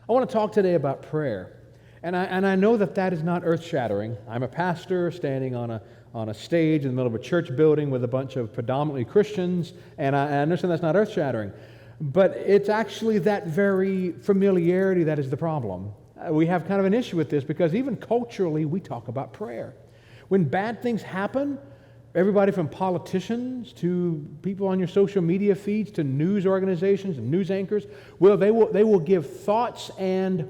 I want to talk today about prayer. And I know that is not earth-shattering. I'm a pastor standing on a stage in the middle of a church building with a bunch of predominantly Christians, and I understand that's not earth-shattering. But it's actually that very familiarity that is the problem. We have kind of an issue with this because even culturally we talk about prayer. When bad things happen, everybody from politicians to people on your social media feeds to news organizations and news anchors, they will give thoughts and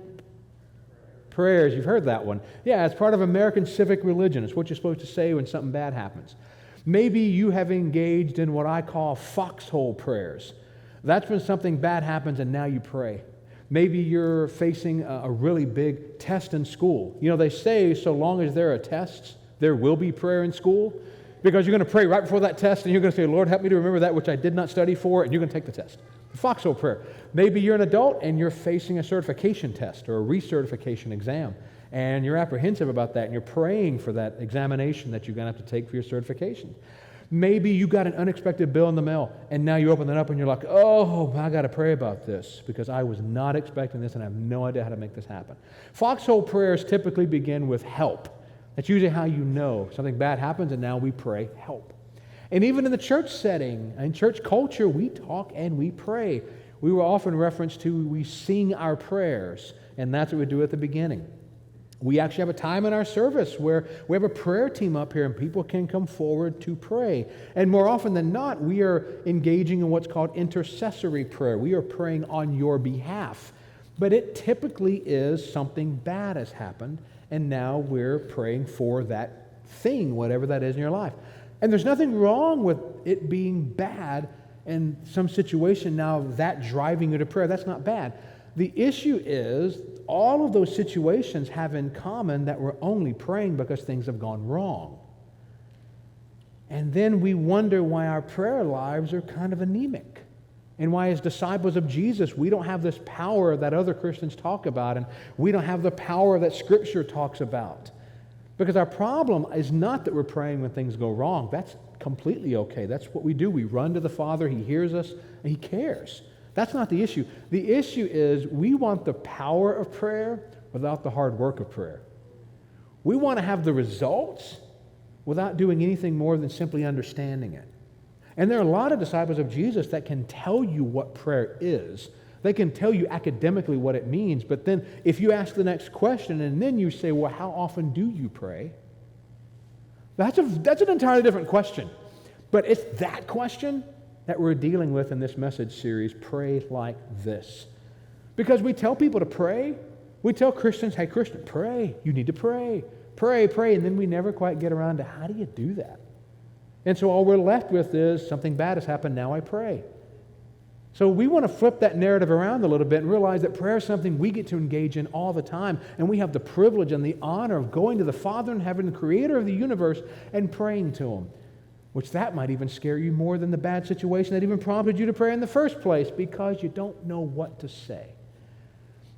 prayers. You've heard that one. Yeah, it's part of American civic religion. It's what you're supposed to say when something bad happens. Maybe you have engaged in what I call foxhole prayers. That's when something bad happens and now you pray. Maybe you're facing a really big test in school. You know, they say so long as there are tests, there will be prayer in school, because you're going to pray right before that test and you're going to say, Lord, help me to remember that which I did not study for, and you're going to take the test. The foxhole prayer. Maybe you're an adult and you're facing a certification test or a recertification exam, and you're apprehensive about that and you're praying for that examination that you're going to have to take for your certification. Maybe you got an unexpected bill in the mail and now you open it up and you're like, oh, I got to pray about this because I was not expecting this and I have no idea how to make this happen. Foxhole prayers typically begin with help. That's usually how you know something bad happens and now we pray help. And even in the church setting, in church culture, we talk and we pray. We will often reference to we sing our prayers, and that's what we do at the beginning. We actually have a time in our service where we have a prayer team up here and people can come forward to pray. And more often than not, we are engaging in what's called intercessory prayer. We are praying on your behalf. But it typically is something bad has happened, and now we're praying for that thing, whatever that is in your life. And there's nothing wrong with it being bad in some situation now that driving you to prayer. That's not bad. The issue is all of those situations have in common that we're only praying because things have gone wrong. And then we wonder why our prayer lives are kind of anemic. And why as disciples of Jesus, we don't have this power that other Christians talk about, and we don't have the power that Scripture talks about. Because our problem is not that we're praying when things go wrong. That's completely okay. That's what we do. We run to the Father. He hears us, and He cares. That's not the issue. The issue is we want the power of prayer without the hard work of prayer. We want to have the results without doing anything more than simply understanding it. And there are a lot of disciples of Jesus that can tell you what prayer is. They can tell you academically what it means, but then if you ask the next question and then you say, well, how often do you pray? That's an entirely different question. But it's that question that we're dealing with in this message series, Pray Like This. Because we tell people to pray. We tell Christians, hey, Christian, pray. You need to pray. Pray, pray. And then we never quite get around to how do you do that? And so all we're left with is something bad has happened, now I pray. So we want to flip that narrative around a little bit and realize that prayer is something we get to engage in all the time. And we have the privilege and the honor of going to the Father in heaven, the creator of the universe, and praying to Him. Which that might even scare you more than the bad situation that even prompted you to pray in the first place because you don't know what to say.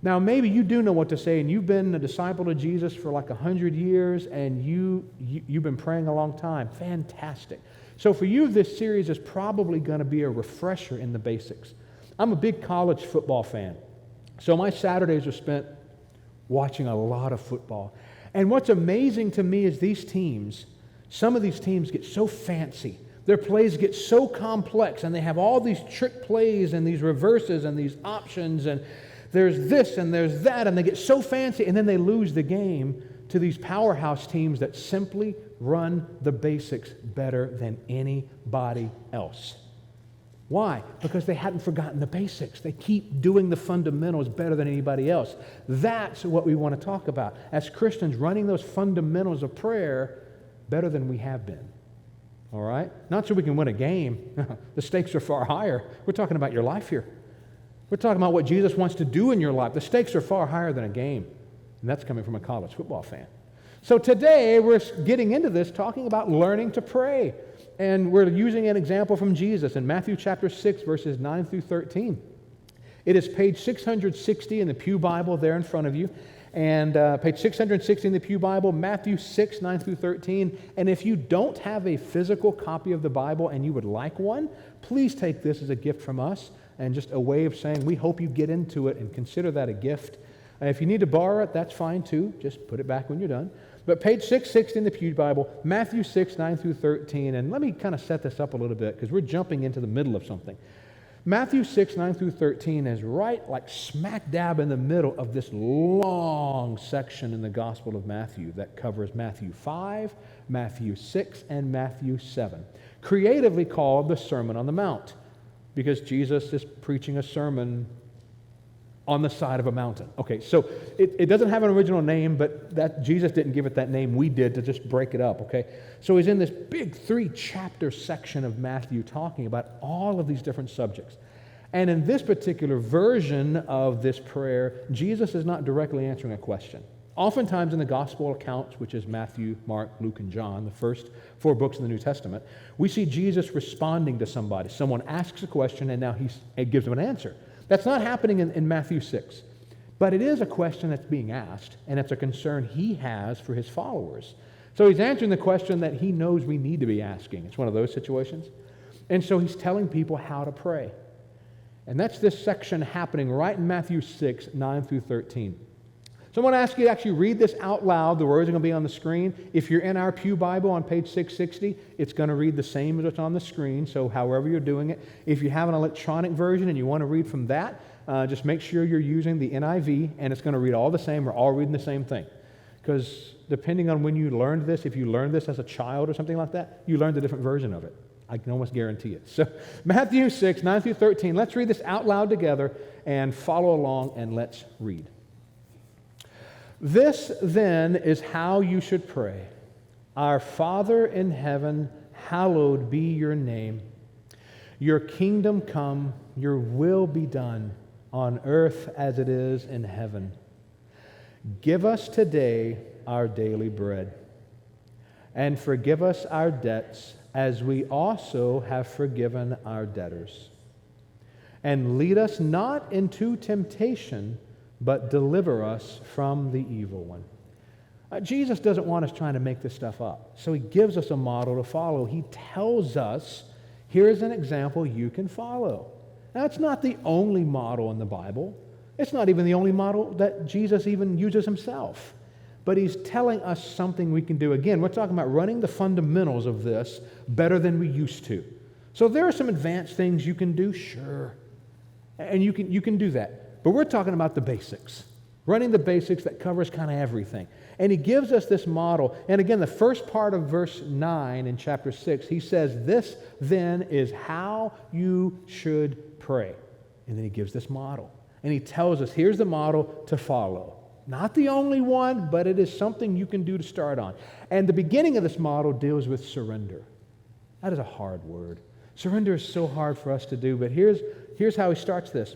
Now maybe you do know what to say and you've been a disciple of Jesus for like 100 years and you've been praying a long time. Fantastic. So for you, this series is probably going to be a refresher in the basics. I'm a big college football fan. So my Saturdays are spent watching a lot of football. And what's amazing to me is these teams, some of these teams get so fancy. Their plays get so complex, and they have all these trick plays and these reverses and these options, and there's this and there's that, and they get so fancy, and then they lose the game to these powerhouse teams that simply run the basics better than anybody else. Why? Because they hadn't forgotten the basics. They keep doing the fundamentals better than anybody else. That's what we want to talk about. As Christians, running those fundamentals of prayer better than we have been. All right? Not so we can win a game. The stakes are far higher. We're talking about your life here. We're talking about what Jesus wants to do in your life. The stakes are far higher than a game. And that's coming from a college football fan. So today, we're getting into this talking about learning to pray. And we're using an example from Jesus in Matthew chapter 6, verses 9 through 13. It is page 660 in the Pew Bible there in front of you. And page 660 in the Pew Bible, Matthew 6, 9 through 13. And if you don't have a physical copy of the Bible and you would like one, please take this as a gift from us and just a way of saying we hope you get into it and consider that a gift. If you need to borrow it, that's fine too. Just put it back when you're done. But page 660 in the Pew Bible, Matthew 6, 9 through 13. And let me kind of set this up a little bit because we're jumping into the middle of something. Matthew 6, 9 through 13 is right like smack dab in the middle of this long section in the Gospel of Matthew that covers Matthew 5, Matthew 6, and Matthew 7, creatively called the Sermon on the Mount, because Jesus is preaching a sermon on the side of a mountain. Okay, so it doesn't have an original name, but that Jesus didn't give it that name. We did to just break it up, okay? So he's in this big 3-chapter section of Matthew talking about all of these different subjects. And in this particular version of this prayer, Jesus is not directly answering a question. Oftentimes in the gospel accounts, which is Matthew, Mark, Luke, and John, the first 4 books in the New Testament, we see Jesus responding to somebody. Someone asks a question, and now he gives them an answer. That's not happening in Matthew 6. But it is a question that's being asked, and it's a concern he has for his followers. So he's answering the question that he knows we need to be asking. It's one of those situations. And so he's telling people how to pray. And that's this section happening right in Matthew 6, 9 through 13. So I'm going to ask you to actually read this out loud. The words are going to be on the screen. If you're in our Pew Bible on page 660, it's going to read the same as what's on the screen, so however you're doing it. If you have an electronic version and you want to read from that, just make sure you're using the NIV, and it's going to read all the same. We're all reading the same thing. Because depending on when you learned this, if you learned this as a child or something like that, you learned a different version of it. I can almost guarantee it. So Matthew 6, 9 through 13. Let's read this out loud together and follow along, and let's read. This, then, is how you should pray. Our Father in heaven, hallowed be your name. Your kingdom come, your will be done, on earth as it is in heaven. Give us today our daily bread, and forgive us our debts as we also have forgiven our debtors. And lead us not into temptation, but deliver us from the evil one. Jesus doesn't want us trying to make this stuff up. So he gives us a model to follow. He tells us, here's an example you can follow. Now, it's not the only model in the Bible. It's not even the only model that Jesus even uses himself. But he's telling us something we can do. Again, we're talking about running the fundamentals of this better than we used to. So there are some advanced things you can do, sure. And you can do that. But we're talking about the basics, running the basics that covers kind of everything. And he gives us this model. And again, the first part of verse 9 in chapter 6, he says, this then is how you should pray. And then he gives this model. And he tells us, here's the model to follow. Not the only one, but it is something you can do to start on. And the beginning of this model deals with surrender. That is a hard word. Surrender is so hard for us to do, but here's how he starts this.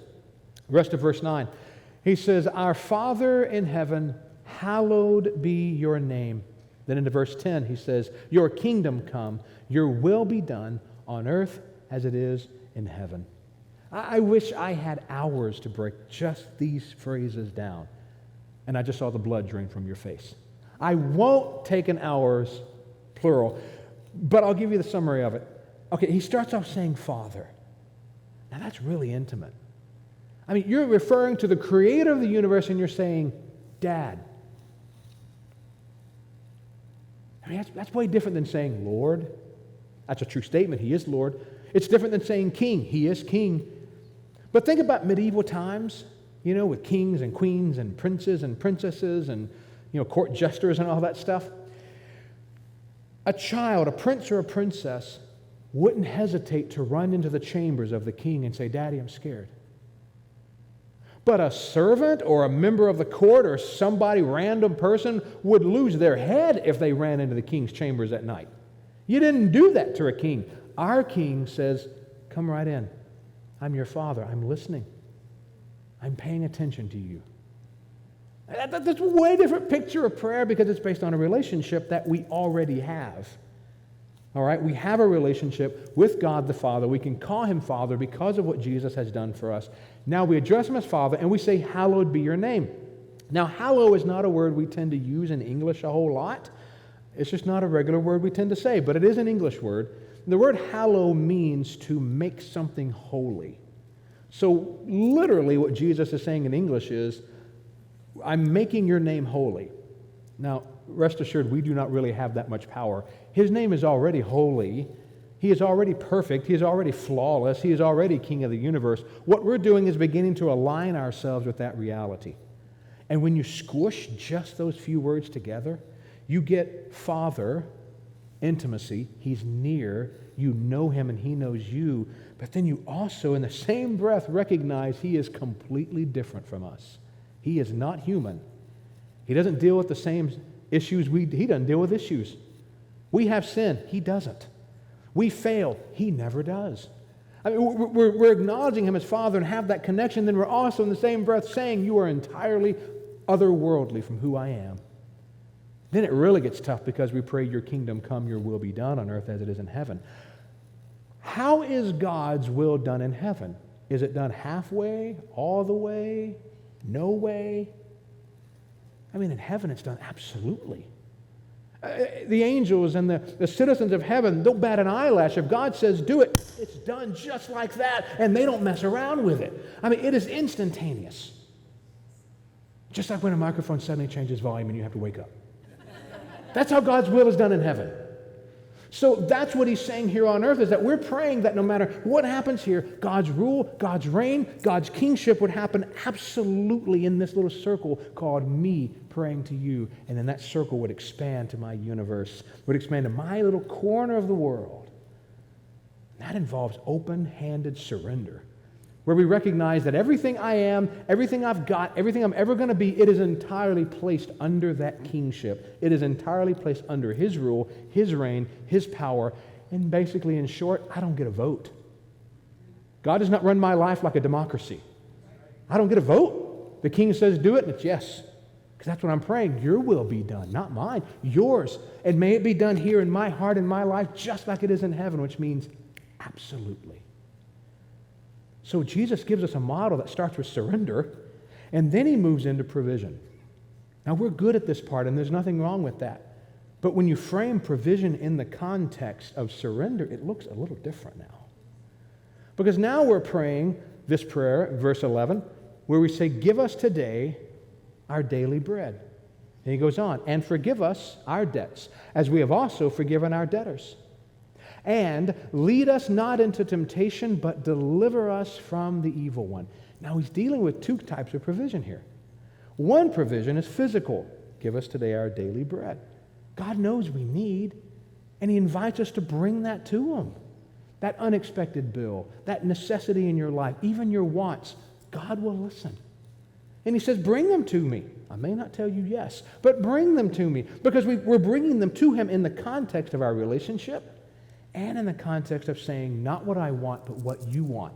Rest of verse 9. He says, Our Father in heaven, hallowed be your name. Then into verse 10, he says, Your kingdom come, your will be done on earth as it is in heaven. I wish I had hours to break just these phrases down. And I just saw the blood drain from your face. I won't take an hour's, plural, but I'll give you the summary of it. Okay, he starts off saying Father. Now that's really intimate. I mean, you're referring to the creator of the universe and you're saying, Dad. I mean, that's way different than saying Lord. That's a true statement. He is Lord. It's different than saying King. He is King. But think about medieval times, with kings and queens and princes and princesses and, court jesters and all that stuff. A child, a prince or a princess, wouldn't hesitate to run into the chambers of the king and say, Daddy, I'm scared. But a servant or a member of the court or somebody, random person, would lose their head if they ran into the king's chambers at night. You didn't do that to a king. Our king says, come right in. I'm your father. I'm listening. I'm paying attention to you. That's a way different picture of prayer because it's based on a relationship that we already have. All right, we have a relationship with God the Father. We can call him Father because of what Jesus has done for us. Now we address him as Father and we say, hallowed be your name. Now, hallow is not a word we tend to use in English a whole lot. It's just not a regular word we tend to say, but it is an English word. The word hallow means to make something holy. So literally what Jesus is saying in English is, I'm making your name holy. Now, rest assured, we do not really have that much power. His name is already holy. He is already perfect. He is already flawless. He is already King of the universe. What we're doing is beginning to align ourselves with that reality. And when you squish just those few words together, you get Father, intimacy. He's near. You know him and he knows you. But then you also, in the same breath, recognize he is completely different from us. He is not human. He doesn't deal with the same issues he doesn't deal with issues. We have sin. He doesn't. We fail. He never does. I mean, we're acknowledging him as Father and have that connection. Then we're also in the same breath saying, you are entirely otherworldly from who I am. Then it really gets tough because we pray, your kingdom come, your will be done on earth as it is in heaven. How is God's will done in heaven? Is it done halfway, all the way, no way? I mean, in heaven it's done absolutely. The angels and the citizens of heaven, they'll bat an eyelash. If God says do it, it's done just like that, and they don't mess around with it. I mean, it is instantaneous. Just like when a microphone suddenly changes volume and you have to wake up. That's how God's will is done in heaven. So that's what he's saying here on earth, is that we're praying that no matter what happens here, God's rule, God's reign, God's kingship would happen absolutely in this little circle called me praying to you. And then that circle would expand to my universe, would expand to my little corner of the world. And that involves open-handed surrender, where we recognize that everything I am, everything I've got, everything I'm ever going to be, it is entirely placed under that kingship. It is entirely placed under his rule, his reign, his power, and basically, in short, I don't get a vote. God does not run my life like a democracy. I don't get a vote. The king says do it, and it's yes. Because that's what I'm praying. Your will be done, not mine, yours. And may it be done here in my heart and my life just like it is in heaven, which means absolutely. So Jesus gives us a model that starts with surrender, and then he moves into provision. Now, we're good at this part, and there's nothing wrong with that. But when you frame provision in the context of surrender, it looks a little different now. Because now we're praying this prayer, verse 11, where we say, give us today our daily bread. And he goes on, and forgive us our debts, as we have also forgiven our debtors. And lead us not into temptation, but deliver us from the evil one. Now he's dealing with two types of provision here. One provision is physical. Give us today our daily bread. God knows we need, and he invites us to bring that to him. That unexpected bill, that necessity in your life, even your wants, God will listen. And he says, bring them to me. I may not tell you yes, but bring them to me, because we're bringing them to him in the context of our relationship, and in the context of saying, not what I want, but what you want.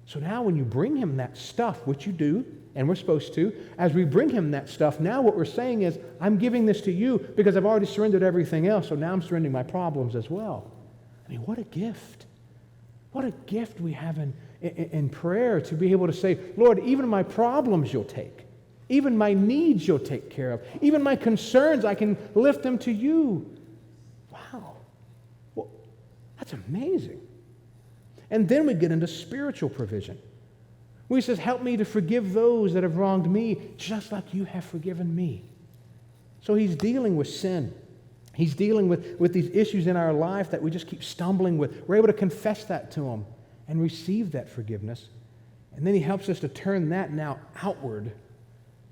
So now when you bring him that stuff, which you do, and we're supposed to, as we bring him that stuff, now what we're saying is, I'm giving this to you because I've already surrendered everything else, so now I'm surrendering my problems as well. I mean, what a gift. What a gift we have in prayer to be able to say, Lord, even my problems you'll take. Even my needs you'll take care of. Even my concerns, I can lift them to you. Wow. That's amazing. And then we get into spiritual provision. Where he says, help me to forgive those that have wronged me, just like you have forgiven me. So he's dealing with sin. He's dealing with these issues in our life that we just keep stumbling with. We're able to confess that to him and receive that forgiveness. And then he helps us to turn that now outward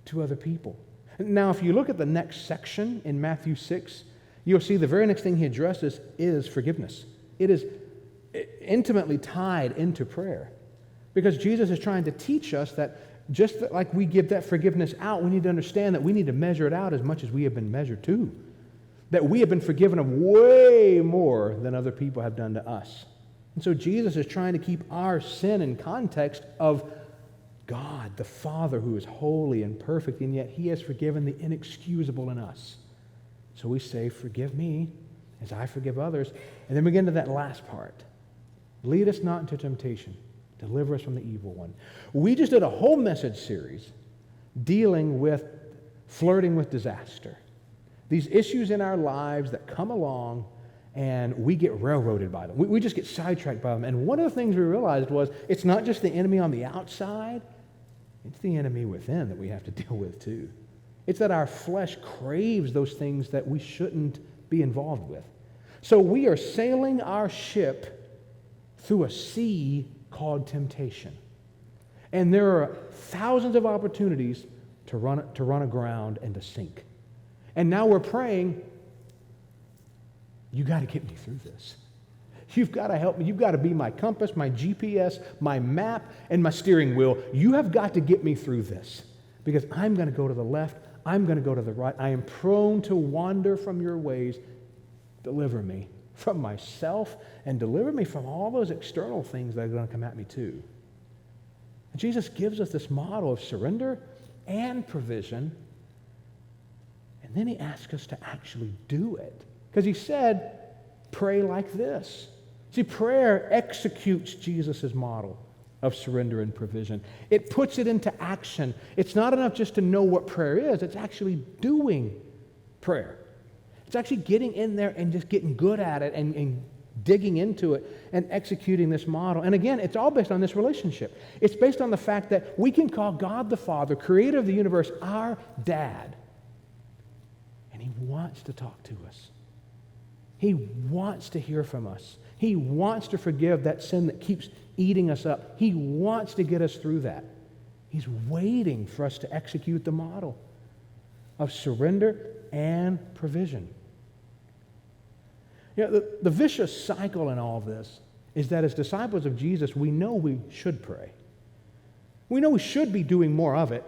to other people. Now, if you look at the next section in Matthew 6, you'll see the very next thing he addresses is forgiveness. It is intimately tied into prayer, because Jesus is trying to teach us that just like we give that forgiveness out, we need to understand that we need to measure it out as much as we have been measured to, that we have been forgiven of way more than other people have done to us. And so Jesus is trying to keep our sin in context of God, the Father, who is holy and perfect, and yet he has forgiven the inexcusable in us. So we say, forgive me as I forgive others. And then we get into that last part. Lead us not into temptation. Deliver us from the evil one. We just did a whole message series dealing with flirting with disaster. These issues in our lives that come along and we get railroaded by them. We just get sidetracked by them. And one of the things we realized was it's not just the enemy on the outside. It's the enemy within that we have to deal with too. It's that our flesh craves those things that we shouldn't be involved with. So we are sailing our ship through a sea called temptation. And there are thousands of opportunities to run aground and to sink. And now we're praying, you got to get me through this. You've got to help me. You've got to be my compass, my GPS, my map, and my steering wheel. You have got to get me through this because I'm going to go to the left. I'm going to go to the right. I am prone to wander from your ways. Deliver me from myself and deliver me from all those external things that are going to come at me too. And Jesus gives us this model of surrender and provision, and then he asks us to actually do it. Because he said, pray like this. See, prayer executes Jesus' model of surrender and provision. It puts it into action. It's not enough just to know what prayer is. It's actually doing prayer. It's actually getting in there and just getting good at it and digging into it and executing this model. And again, it's all based on this relationship. It's based on the fact that we can call God the Father, creator of the universe, our dad. And he wants to talk to us. He wants to hear from us. He wants to forgive that sin that keeps eating us up. He wants to get us through that. He's waiting for us to execute the model of surrender and provision. You know, the vicious cycle in all of this is that as disciples of Jesus, we know we should pray. We know we should be doing more of it.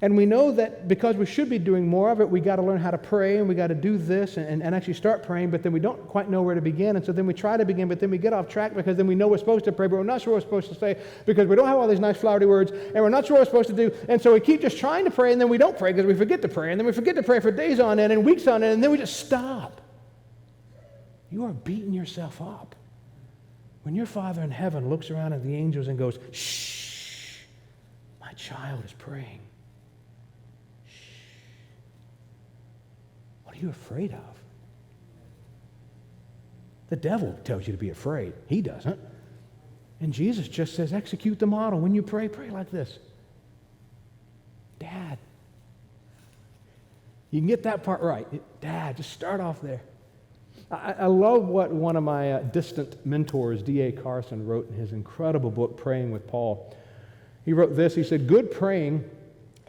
And we know that because we should be doing more of it, we got to learn how to pray and we got to do this and actually start praying, but then we don't quite know where to begin. And so then we try to begin, but then we get off track because then we know we're supposed to pray, but we're not sure what we're supposed to say because we don't have all these nice flowery words and we're not sure what we're supposed to do. And so we keep just trying to pray and then we don't pray because we forget to pray. And then we forget to pray for days on end and weeks on end and then we just stop. You are beating yourself up. When your Father in heaven looks around at the angels and goes, shh, my child is praying. What are you afraid of? The devil tells you to be afraid. He doesn't. And Jesus just says, execute the model. When you pray, pray like this. Dad. You can get that part right. Dad, just start off there. I love what one of my distant mentors, D.A. Carson, wrote in his incredible book, Praying with Paul. He wrote this. He said, good praying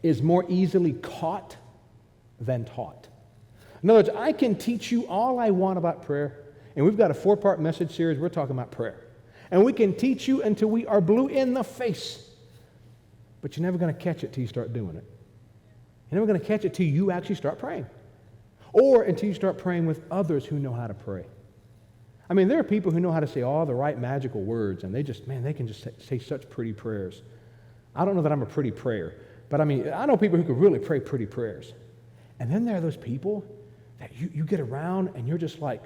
is more easily caught than taught. In other words, I can teach you all I want about prayer, and we've got a 4-part message series. We're talking about prayer. And we can teach you until we are blue in the face, but you're never going to catch it till you start doing it. You're never going to catch it till you actually start praying, or until you start praying with others who know how to pray. I mean, there are people who know how to say all the right magical words, and they can just say such pretty prayers. I don't know that I'm a pretty prayer, but I mean, I know people who can really pray pretty prayers. And then there are those people that you get around and you're just like,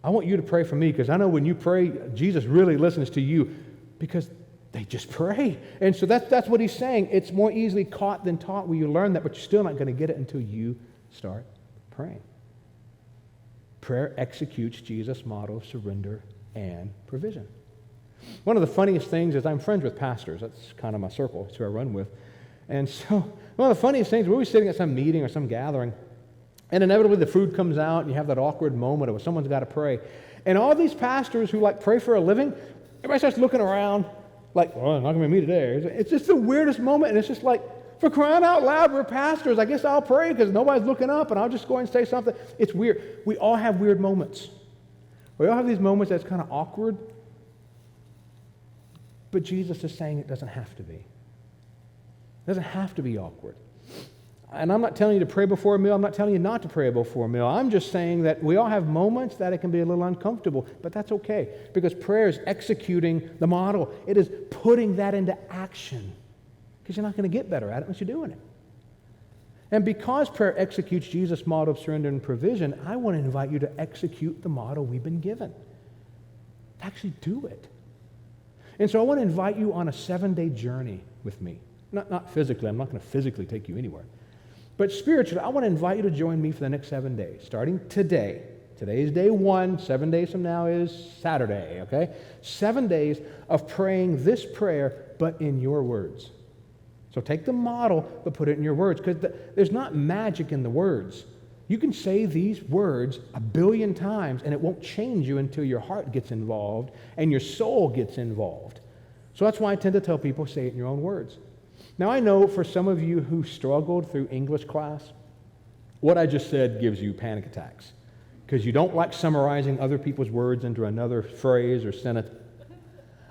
I want you to pray for me because I know when you pray, Jesus really listens to you because they just pray. And so that's what he's saying. It's more easily caught than taught where you learn that, but you're still not going to get it until you start praying. Prayer executes Jesus' model of surrender and provision. One of the funniest things is I'm friends with pastors. That's kind of my circle. That's who I run with. And so one of the funniest things, we'll be sitting at some meeting or some gathering, and inevitably the food comes out, and you have that awkward moment of someone's got to pray. And all these pastors who pray for a living, everybody starts looking around like, well, it's not going to be me today. It's just the weirdest moment, and it's just like, for crying out loud, we're pastors. I guess I'll pray because nobody's looking up, and I'll just go and say something. It's weird. We all have weird moments. We all have these moments that's kind of awkward, but Jesus is saying it doesn't have to be. It doesn't have to be awkward. And I'm not telling you to pray before a meal. I'm not telling you not to pray before a meal. I'm just saying that we all have moments that it can be a little uncomfortable, but that's okay because prayer is executing the model. It is putting that into action because you're not going to get better at it unless you're doing it. And because prayer executes Jesus' model of surrender and provision, I want to invite you to execute the model we've been given. Actually do it. And so I want to invite you on a 7-day journey with me. Not physically. I'm not going to physically take you anywhere. But spiritually, I want to invite you to join me for the next 7 days, starting today. Today is day 1. 7 days from now is Saturday, okay? 7 days of praying this prayer, but in your words. So take the model, but put it in your words, because there's not magic in the words. You can say these words 1 billion times, and it won't change you until your heart gets involved and your soul gets involved. So that's why I tend to tell people, say it in your own words. Now, I know for some of you who struggled through English class, what I just said gives you panic attacks because you don't like summarizing other people's words into another phrase or sentence.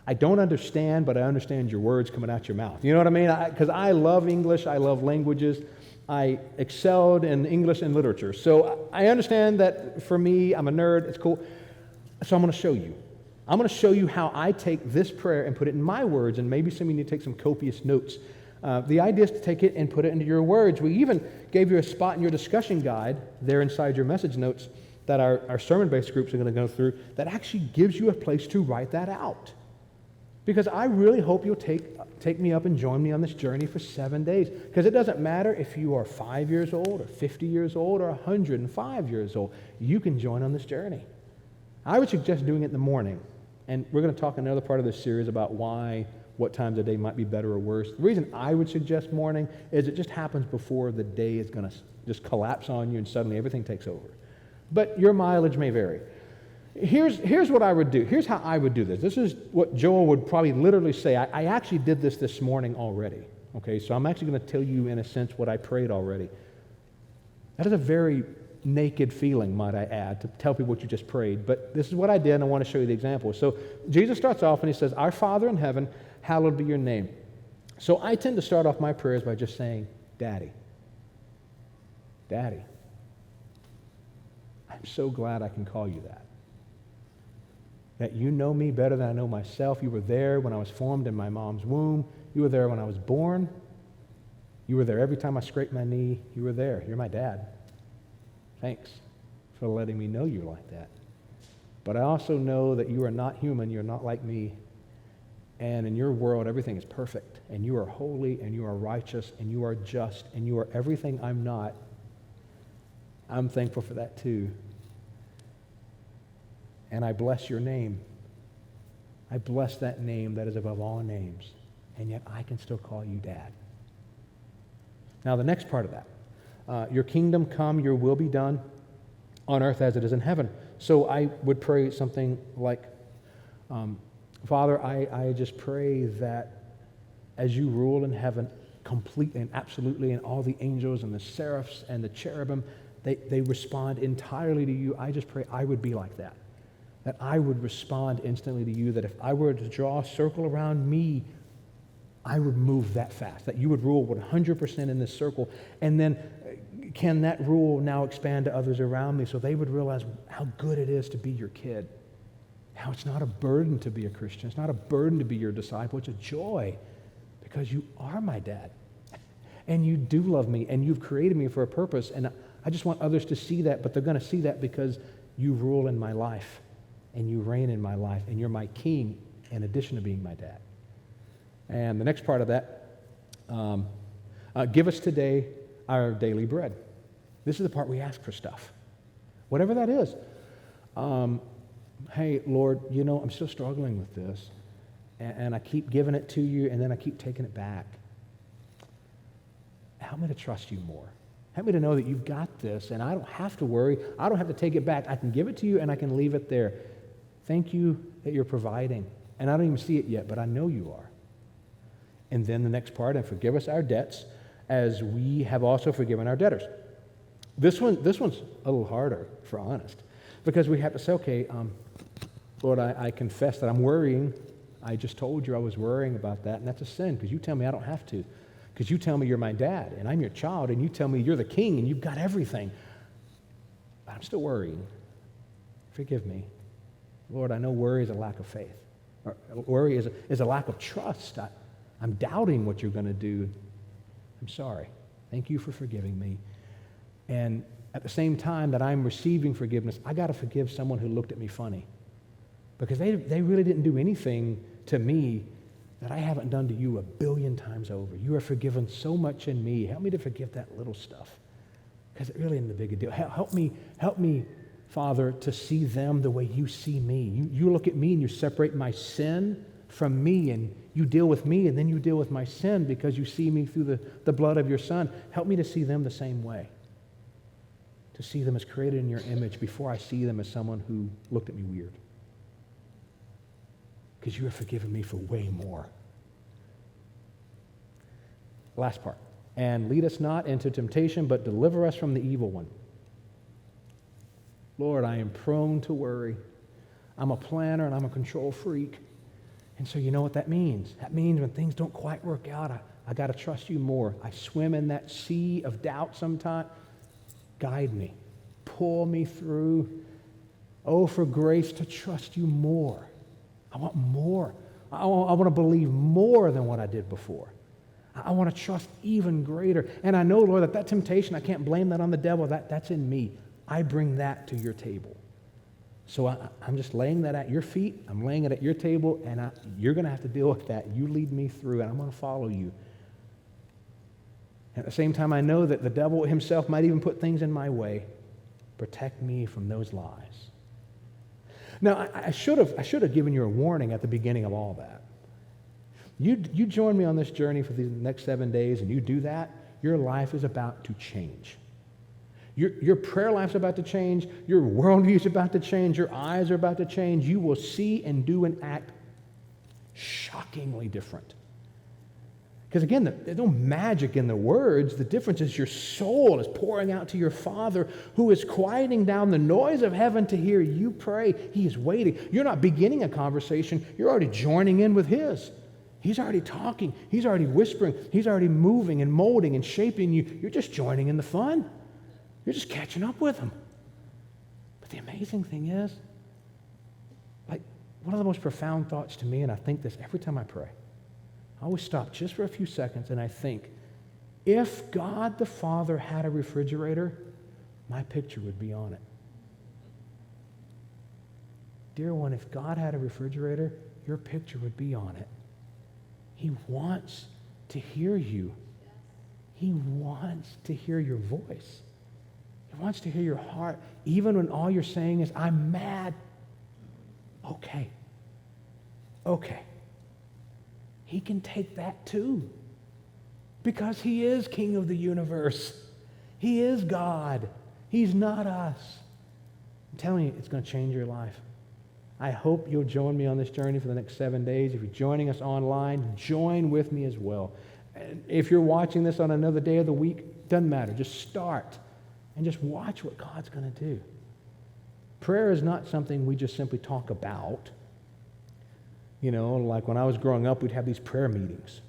I don't understand, but I understand your words coming out your mouth. You know what I mean? Because I love English. I love languages. I excelled in English and literature. So I understand that for me, I'm a nerd. It's cool. So I'm going to show you. I'm going to show you how I take this prayer and put it in my words, and maybe some of you need to take some copious notes. The idea is to take it and put it into your words. We even gave you a spot in your discussion guide there inside your message notes that our sermon-based groups are going to go through that actually gives you a place to write that out. Because I really hope you'll take me up and join me on this journey for 7 days. Because it doesn't matter if you are 5 years old or 50 years old or 105 years old. You can join on this journey. I would suggest doing it in the morning. And we're going to talk in another part of this series about what times of the day might be better or worse. The reason I would suggest morning is it just happens before the day is going to just collapse on you and suddenly everything takes over. But your mileage may vary. Here's what I would do. Here's how I would do this. This is what Joel would probably literally say. I actually did this morning already. Okay, so I'm actually going to tell you in a sense what I prayed already. That is a very naked feeling, might I add, to tell people what you just prayed. But this is what I did, and I want to show you the example. So Jesus starts off and he says, "Our Father in heaven, hallowed be your name." So I tend to start off my prayers by just saying, "Daddy, Daddy, I'm so glad I can call you that. That you know me better than I know myself. You were there when I was formed in my mom's womb. You were there when I was born. You were there every time I scraped my knee. You were there. You're my dad. Thanks for letting me know you like that. But I also know that you are not human. You're not like me. And in your world, everything is perfect. And you are holy, and you are righteous, and you are just, and you are everything I'm not. I'm thankful for that too. And I bless your name. I bless that name that is above all names. And yet I can still call you Dad." Now the next part of that. Your kingdom come, your will be done on earth as it is in heaven. So I would pray something like, Father, I just pray that as you rule in heaven completely and absolutely, and all the angels and the seraphs and the cherubim, they respond entirely to you. I just pray I would be like that. That I would respond instantly to you, that if I were to draw a circle around me, I would move that fast, that you would rule 100% in this circle. And then can that rule now expand to others around me so they would realize how good it is to be your kid, how it's not a burden to be a Christian, it's not a burden to be your disciple, it's a joy because you are my dad and you do love me and you've created me for a purpose, and I just want others to see that, but they're going to see that because you rule in my life and you reign in my life and you're my king in addition to being my dad. And the next part of that, give us today our daily bread. This is the part we ask for stuff, whatever that is. Hey, Lord, you know, I'm still struggling with this, and I keep giving it to you, and then I keep taking it back. Help me to trust you more. Help me to know that you've got this, and I don't have to worry. I don't have to take it back. I can give it to you, and I can leave it there. Thank you that you're providing, and I don't even see it yet, but I know you are. And then the next part, and forgive us our debts as we have also forgiven our debtors. This one's a little harder, for honest, because we have to say, okay, Lord, I confess that I'm worrying. I just told you I was worrying about that, and that's a sin because you tell me I don't have to, because you tell me you're my dad, and I'm your child, and you tell me you're the king, and you've got everything. But I'm still worrying. Forgive me. Lord, I know worry is a lack of faith. Or worry is a lack of trust. I'm doubting what you're going to do. I'm sorry. Thank you for forgiving me. And at the same time that I'm receiving forgiveness, I got to forgive someone who looked at me funny. Because they really didn't do anything to me that I haven't done to you 1 billion times over. You are forgiven so much in me. Help me to forgive that little stuff. Because it really isn't a big deal. Help me, Father, to see them the way you see me. You look at me and you separate my sin from me, and You deal with me, and then you deal with my sin because you see me through the blood of your Son. Help me to see them the same way. To see them as created in your image before I see them as someone who looked at me weird. Because you have forgiven me for way more. Last part. And lead us not into temptation, but deliver us from the evil one. Lord, I am prone to worry. I'm a planner and I'm a control freak. And so you know what that means? That means when things don't quite work out, I got to trust you more. I swim in that sea of doubt sometimes. Guide me. Pull me through. Oh, for grace to trust you more. I want more. I want to believe more than what I did before. I want to trust even greater. And I know, Lord, that temptation, I can't blame that on the devil. That's in me. I bring that to your table. So I'm just laying that at your feet. I'm laying it at your table, and you're going to have to deal with that. You lead me through, and I'm going to follow you. At the same time, I know that the devil himself might even put things in my way. Protect me from those lies. Now, I should have given you a warning at the beginning of all that. You join me on this journey for the next 7 days, and you do that, your life is about to change. Your prayer life's about to change. Your worldview's about to change. Your eyes are about to change. You will see and do and act shockingly different. Because again, there's no magic in the words. The difference is your soul is pouring out to your Father, who is quieting down the noise of heaven to hear you pray. He is waiting. You're not beginning a conversation. You're already joining in with His. He's already talking. He's already whispering. He's already moving and molding and shaping you. You're just joining in the fun. You're just catching up with Him. But the amazing thing is, like, one of the most profound thoughts to me, and I think this every time I pray, I always stop just for a few seconds and I think, if God the Father had a refrigerator, my picture would be on it. Dear one, if God had a refrigerator, your picture would be on it. He wants to hear you. He wants to hear your voice. He wants to hear your heart, even when all you're saying is, I'm mad. Okay. He can take that too, because He is King of the universe. He is God. He's not us. I'm telling you, it's going to change your life. I hope you'll join me on this journey for the next 7 days. If you're joining us online, join with me as well. And if you're watching this on another day of the week, doesn't matter. Just start and just watch what God's going to do. Prayer is not something we just simply talk about. You know, like when I was growing up, we'd have these prayer meetings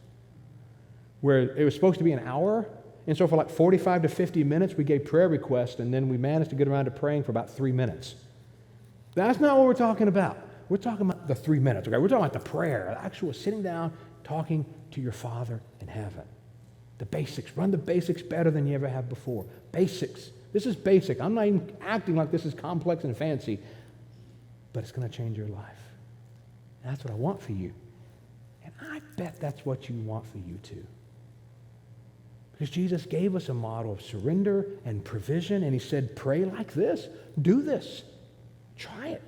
where it was supposed to be an hour, and so for like 45 to 50 minutes, we gave prayer requests, and then we managed to get around to praying for about 3 minutes. That's not what we're talking about. We're talking about the 3 minutes, okay? We're talking about the prayer, the actual sitting down, talking to your Father in heaven. The basics. Run the basics better than you ever have before. Basics. This is basic. I'm not even acting like this is complex and fancy, but it's going to change your life. And that's what I want for you. And I bet that's what you want for you too. Because Jesus gave us a model of surrender and provision, and He said, pray like this. Do this. Try it.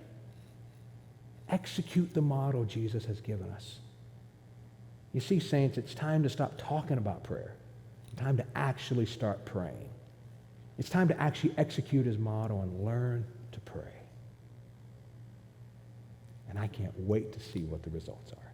Execute the model Jesus has given us. You see, saints, it's time to stop talking about prayer. It's time to actually start praying. It's time to actually execute His model and learn to pray. And I can't wait to see what the results are.